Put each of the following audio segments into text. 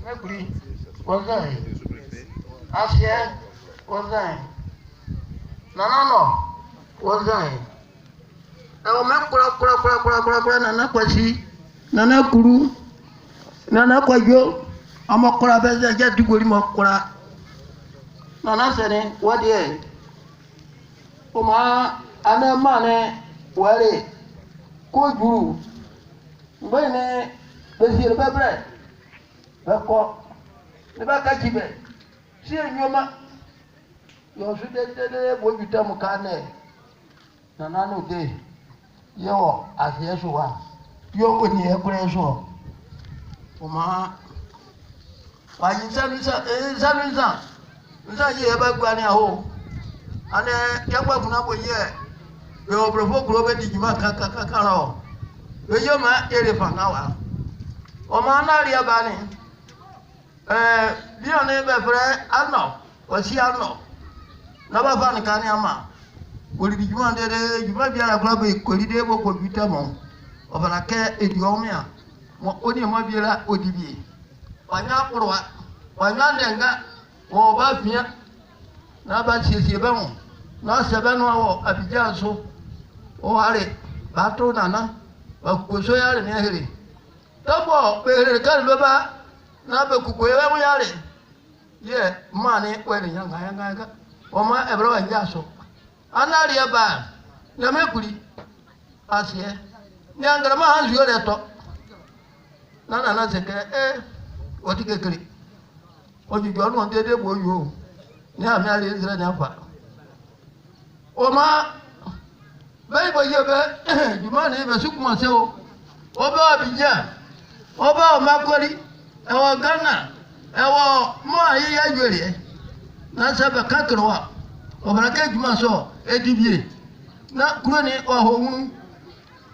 Mekuri, wazai. Asie, wazai. Nanano, wazai. Ewo mekura nana kwasi, nana kuru, nana kwajo. Amakura beze je dugori makura. Nana sene wadie. Oma ana mane wale ko juru. Mbene bezir bebre. Bako. Ne baka jibe. Si nyoma. Yo su de bo juta mukane. Nana no de. Yo asieso wa. Yo oni ekreso. Oma ayi sanisa nsa ye ba gba ni aho ane yagba kuna bo ye be obrofo kuro be di jima ka ro be yo ma ere fa na wa o ma na ri aba ni bi oni be fere ano o si ano na ba fa ni kan ni ama o ri di jima de jima bi ara kuro be ko ri de bo ko bita mo o fa na ke edi o mi a mo oni mo bi ra odibi wanya kurwa wanya ndenga wo ba fia na ba siesie be ho na sebe no wo abija so o hare ba to nana ba kuso yare ne here tabo be here kan be ba na be kuko ye mo yare ye mane we ne yanga o ma ebro wanja so anari ba na mekuri asie nyangara ma hanzu yo leto nana seke oti kekere ojuju onu on dede bo yo ni ami ari Israel ni afa o ma be bo ye be juma ni be sukuma se o ba Abidjan o ba o Makori e wo Ghana e wo mo aye ya jore na se be kakrowa o bra ke juma so edibie na kuro ni o hohun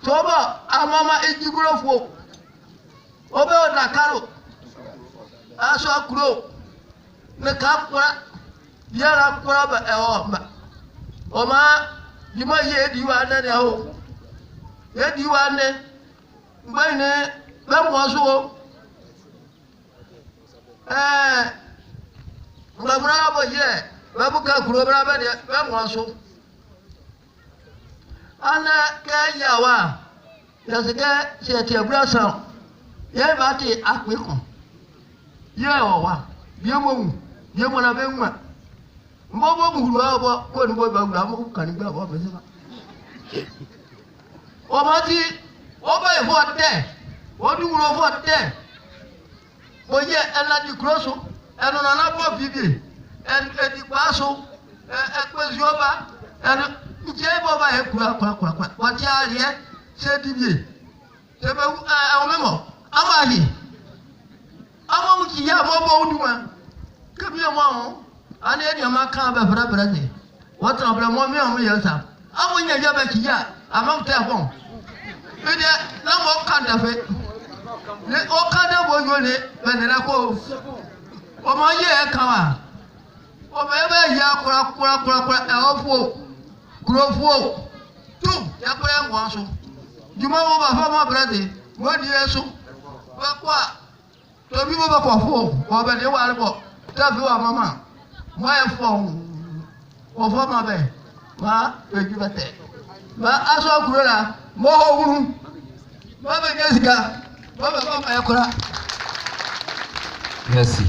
so ba amama ejigurofo o be o Dakaro aso akuro ne ka kura biara kura ba ewo ma o ma jima ye diwa na ne ho ye diwa ne ngbai ne be mo so ngabra bo ye be bu ka kuro bra ba ne be mo so ana ke yawa ya se ke se ti abra so ye ba ti apekun ye owa bie mo na be nwa mbo buhuru abo ko ni bo ba gura mo kan gba bo be se ba o ma ti o ba e fo te o du wuro fo te o ye ena di kroso enu na na bo bibi en di kwaso pezu oba en je bo ba e kura wa ti ari e se dibie se be o memo amahi ama mu ya mo bo uduma kabi mo ani e ma kan ba bra ni what na bra mo mi o mi yesa amu nya ya ba ki ya ama mta ho e de na mo kan da fe ne o kan da bo yo ne be ne na ko o ma ye e kan wa o be ya kura e o fo kuro fo tu ya kura mo so juma mo ba fa mo bra de mo di eso ba kwa to bi mo ba ko fo o be de wa re bo ta fi wa mama mo e fo o fo ma be ma e ju bete ma aso kuro la mo ho wuru ma be nyesika ma be ko ma yakura. Merci.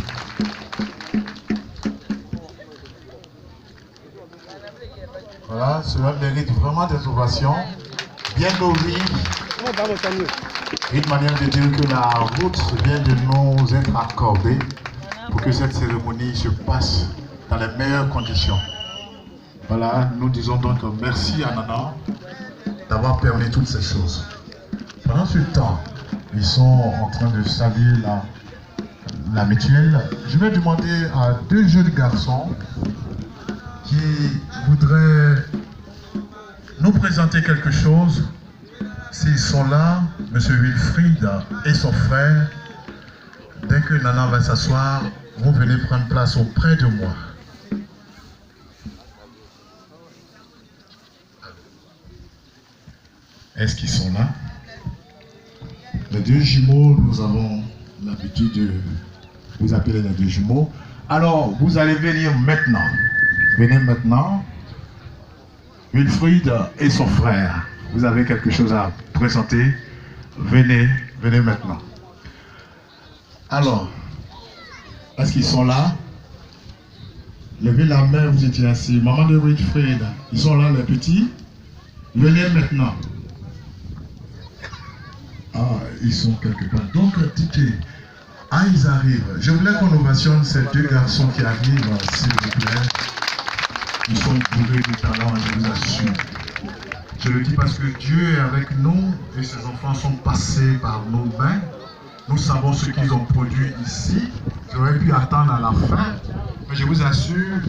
Voilà, cela mérite vraiment des ovations bien nourries. Une manière de dire que la route vient de nous être accordée pour que cette cérémonie se passe dans les meilleures conditions. Voilà, nous disons donc merci à Nana d'avoir permis toutes ces choses. Pendant ce temps, ils sont en train de saluer la mutuelle. Je vais demander à deux jeunes garçons qui voudraient nous présenter quelque chose. S'ils sont là, M. Wilfried et son frère, dès que Nana va s'asseoir, vous venez prendre place auprès de moi. Est-ce qu'ils sont là? Les deux jumeaux, nous avons l'habitude vous appelez les deux jumeaux. Alors, vous allez venir maintenant. Venez maintenant. Wilfried et son frère, vous avez quelque chose à présenter. Venez maintenant. Alors, est-ce qu'ils sont là? Levez la main, vous étiez assis. Maman de Wilfried, ils sont là, les petits? Venez maintenant. Ah, ils sont quelque part. Donc, Titi, ils arrivent. Je voulais qu'on ovationne ces deux garçons qui arrivent, s'il vous plaît. Ils sont bourrés de talent, je vous assure. Je le dis parce que Dieu est avec nous et ses enfants sont passés par nos mains. Nous savons ce qu'ils ont produit ici. J'aurais pu attendre à la fin, mais je vous assure,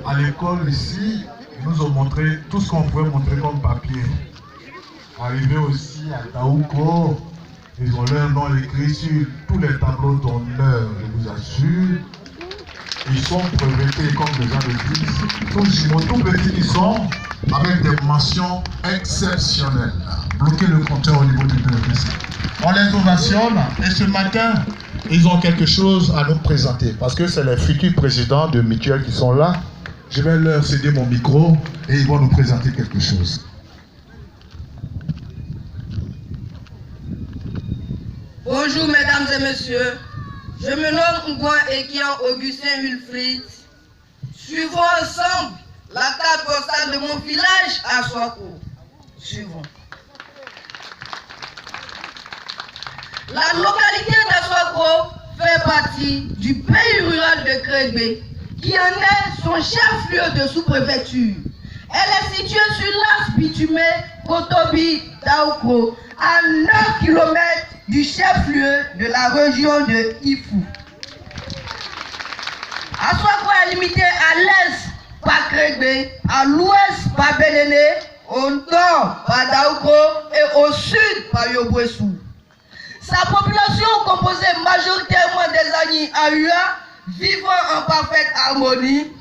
à l'école ici, ils nous ont montré tout ce qu'on pouvait montrer comme papier. Arrivé aussi à Daouko, ils ont leur nom écrit sur tous les tableaux d'honneur, je vous assure. Ils sont brevetés, comme les gens le disent, tous jumeaux, tout petits qui sont, avec des mentions exceptionnelles. Bloquez le compteur au niveau du PEPC. On les ovationne et ce matin, ils ont quelque chose à nous présenter parce que c'est les futurs présidents de Mutuelle qui sont là. Je vais leur céder mon micro et ils vont nous présenter quelque chose. Bonjour mesdames et messieurs, je me nomme Ngouan Ekian Augustin Wilfried. Suivons ensemble la carte postale de mon village à Soako. Suivons. La localité d'Aswako fait partie du pays rural de Crégbé, qui en est son chef-lieu de sous-préfecture. Elle est située sur l'As bitumé Kotobi Daouko, à 9 km du chef-lieu de la région de Ifou. Aswako est limité à l'est par Crégbé, à l'ouest par Bénéné, au nord par Daouko et au sud par Yobouessou. Sa population, composée majoritairement des Agni Aua, vivant en parfaite harmonie,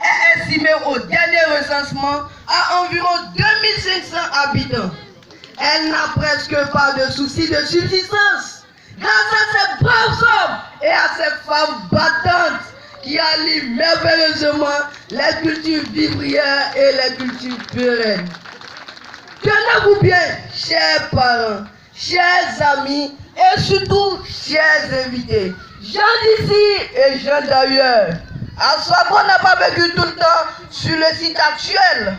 est estimée au dernier recensement à environ 2500 habitants. Elle n'a presque pas de soucis de subsistance grâce à ces braves hommes et à ces femmes battantes qui allient merveilleusement les cultures vivrières et les cultures pérennes. Tenez-vous bien, chers parents, chers amis et surtout chers invités, gens d'ici et gens d'ailleurs. Aswako n'a pas vécu tout le temps sur le site actuel.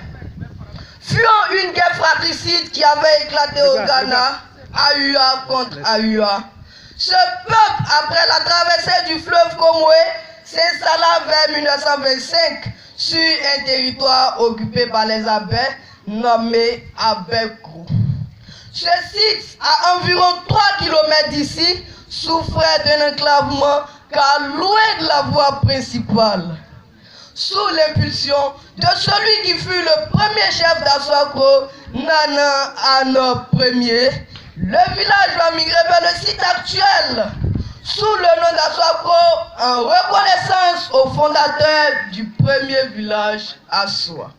Fuyant une guerre fratricide qui avait éclaté au Ghana, Aua contre Aua. Ce peuple, après la traversée du fleuve Komwe, s'installa vers 1925 sur un territoire occupé par les Abais, nommé Abekro. Ce site, à environ 3 km d'ici, souffrait d'un enclavement car loin de la voie principale. Sous l'impulsion de celui qui fut le premier chef d'Aswako, Nana Ano Ier, le village va migrer vers le site actuel, sous le nom d'Aswako, en reconnaissance au fondateur du premier village Aswa.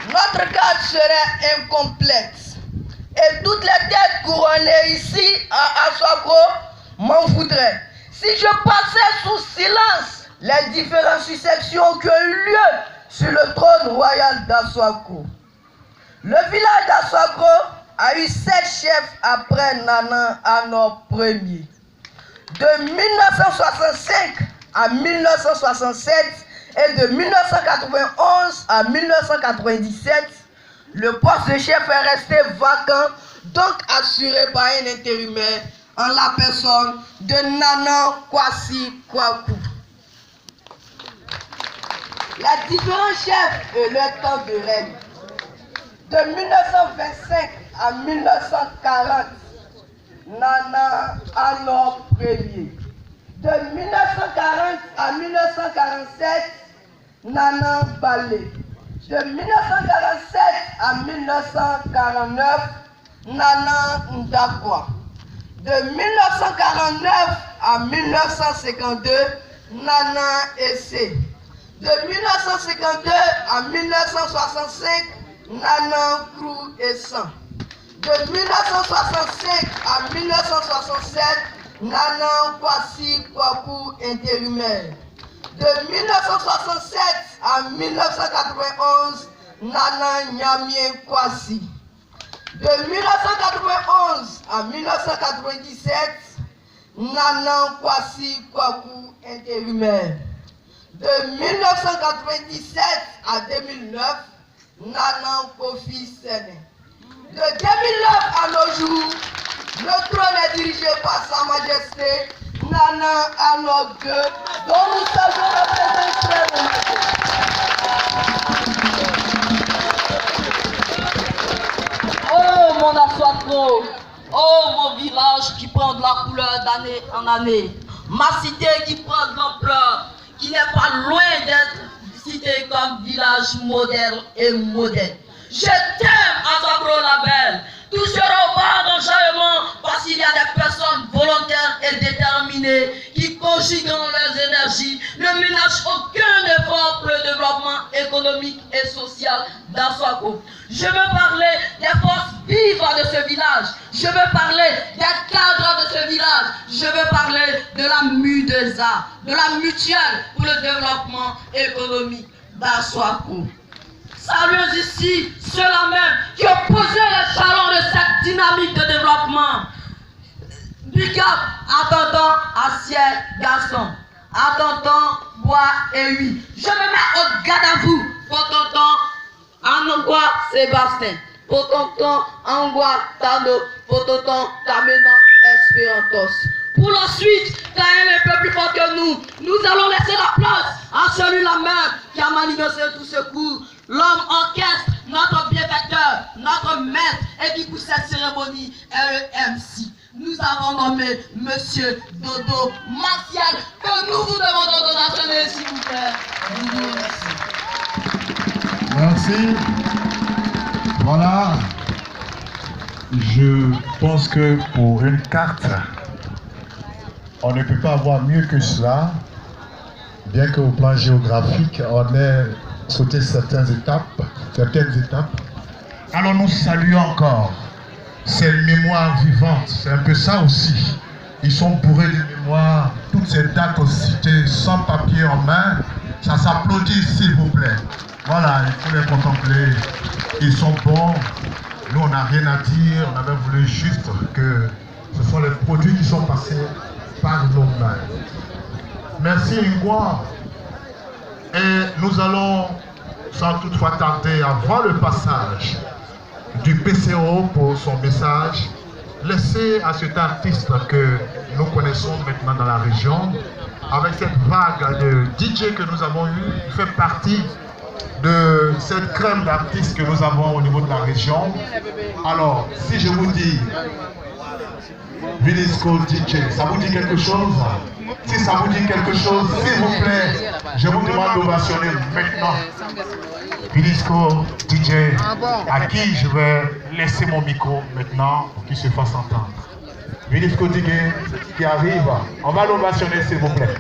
Notre carte serait incomplète et toutes les têtes couronnées ici à Aswako m'en voudraient si je passais sous silence les différentes successions qui ont eu lieu sur le trône royal d'Aswako. Le village d'Aswako a eu 7 chefs après Nana Ano Ier. De 1965 à 1967 et de 1991 à 1997, le poste de chef est resté vacant, donc assuré par un intérimaire en la personne de Nana Kwasi Kwaku. Les différents chefs et leur temps de règne. De 1925 à 1940, Nana Ano Ier. De 1940 à 1947, Nana Balé. De 1947 à 1949, Nana Ndakwa. De 1949 à 1952, Nana Essé. De 1952 à 1965, Nana Krou Essan. De 1965 à 1967, Nana Kwasi Kwaku intérimaire. De 1967 à 1991, Nana Nyamie Kwasi. De 1991 à 1997, Nana Kwasi Kwaku intérimaire. De 1997 à 2009, Nana Kofi Sene. De 2009 à nos jours, le trône est dirigé par Sa Majesté Nana Alok II, dont nous saluons la présence. Oh mon Aswakro, oh mon village qui prend de la couleur d'année en année, ma cité qui prend de l'ampleur, qui n'est pas loin d'être cité comme village moderne et moderne. Je t'aime, Aswakro la belle. Tout sera au bas d'enjaillement parce qu'il y a des personnes volontaires et déterminées qui, conjuguant leurs énergies, ne ménagent aucun effort pour le développement économique et social d'Aswakro. Je veux parler des forces vives de ce village. Je veux parler des cadres de ce village. Je veux parler de la MUDESA, de la mutuelle pour le développement économique d'Aswakro. Saluons ici ceux-là même qui ont posé les jalons de cette dynamique de développement. Big up à tonton Assiette Garçon, à tonton Bois et Huy. Je me mets au garde à vous pour tonton Anongwa Sébastien, pour tonton Angwa Tano, pour tonton Tamena Espérantos. Pour la suite, car elle est un peu plus fort que nous allons laisser la place à celui-là même qui a manigancé tout ce cours. L'homme orchestre, notre bienfaiteur, notre maître, et qui pour cette cérémonie est le MC. Nous avons nommé Monsieur Dodo Martial, que nous vous demandons de l'enchaîner, s'il vous plaît. Nous vous remercions. Merci. Voilà. Je pense que pour une carte, on ne peut pas avoir mieux que cela, bien qu'au plan géographique, on ait sauté certaines étapes. Alors nous saluons encore. C'est une mémoire vivante, c'est un peu ça aussi. Ils sont bourrés de mémoire, toutes ces dates citées sans papier en main. Ça s'applaudit, s'il vous plaît. Voilà, il faut les contempler. Ils sont bons. Nous, on n'a rien à dire. On avait voulu juste que ce sont les produits qui sont passés par nos mains. Merci, Ngwa. Et nous allons, sans toutefois tarder, avant le passage du PCO pour son message, laisser à cet artiste que nous connaissons maintenant dans la région, avec cette vague de DJ que nous avons eue, il fait partie de cette crème d'artistes que nous avons au niveau de la région. Alors, si je vous dis Vilisco DJ, ça vous dit quelque chose? Si ça vous dit quelque chose, s'il vous plaît, je vous demande d'ovationner maintenant Vilisco DJ, à qui je vais laisser mon micro maintenant pour qu'il se fasse entendre. Vilisco DJ qui arrive, on va l'ovationner s'il vous plaît.